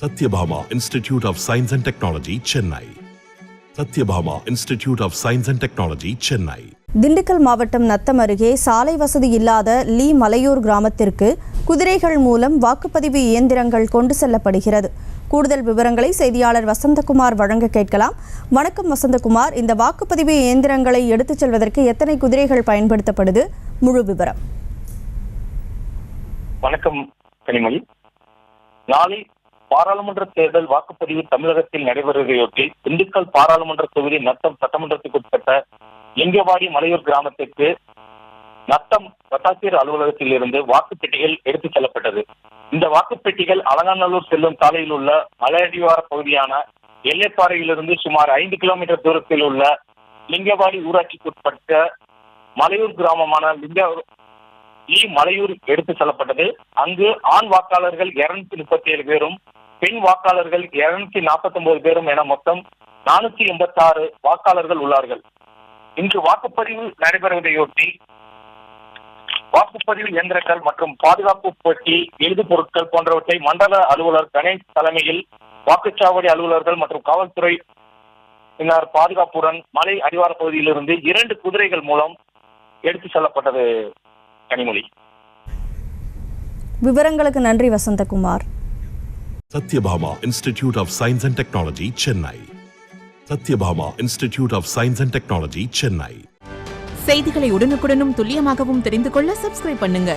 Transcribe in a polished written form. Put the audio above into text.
Satyabhama Institute of Science and Technology, Chennai. Satyabhama Institute of Science and Technology, Chennai. Dindigul மாவட்டம் நத்தம் அருகே சாலை வசதி இல்லாத லீ மலையூர் கிராமத்திற்கு குதிரைகள் மூலம் வாக்குப்பதிவு இயந்திரங்கள் கொண்டு செல்லப்படுகிறது. கூடுதல் விவரங்களை செய்தியாளர் வசந்தகுமார் வழங்க கேட்கலாம். வணக்கம் வசந்தகுமார், இந்த வாக்குப்பதிவு இயந்திரங்களை எடுத்துச் செல்வதற்கு எத்தனை குதிரைகள் பயன்படுத்தப்படுது? முழு விவரம். வணக்கம் கனிமொழி. நாளை பாராளுமன்ற தேர்தல் வாக்குப்பதிவு தமிழகத்தில் நடைபெறுவதையொட்டி திண்டுக்கல் பாராளுமன்ற தொகுதி நத்தம் சட்டமன்றத்துக்குட்பட்ட லிங்கவாடி மலையூர் கிராமத்திற்கு நத்தம் வட்டாட்சியர் அலுவலகத்தில் இருந்து வாக்குப்பெட்டிகள் எடுத்துச் செல்லப்பட்டது. இந்த வாக்குப்பெட்டிகள் அலங்காநல்லூர் செல்லும் சாலையில் உள்ள மலையடிவார பகுதியான எல்லைப்பாறையிலிருந்து சுமார் 5 கிலோமீட்டர் தூரத்தில் உள்ள லிங்கவாடி ஊராட்சிக்குட்பட்ட மலையூர் கிராமமான லீ மலையூர் எடுத்துச் செல்லப்பட்டது. அங்கு ஆண் வாக்காளர்கள் 237 பேரும், பெண் வாக்காளர்கள் 249 பேரும் என மொத்தம் 486 வாக்காளர்கள் உள்ளார்கள். இன்று வாக்குப்பதிவு நடைபெறுவதையொட்டி வாக்குப்பதிவு இயந்திரங்கள் மற்றும் பாதுகாப்பு பெட்டி, எழுது பொருட்கள் போன்றவற்றை மண்டல அலுவலர் கணேஷ் தலைமையில் வாக்குச்சாவடி அலுவலர்கள் மற்றும் காவல்துறை பாதுகாப்புடன் மலை அடிவார பகுதியிலிருந்து 2 குதிரைகள் மூலம் எடுத்து செல்லப்பட்டது. கனிமொழி, விவரங்களுக்கு நன்றி Vasanthakumar. Satyabhama Institute of Science and Technology, Chennai. Satyabhama Institute of Science and Technology, Chennai. செய்திகளை உடனுக்குடனும் துல்லியமாகவும் தெரிந்து கொள்ள சப்ஸ்கிரைப் பண்ணுங்க.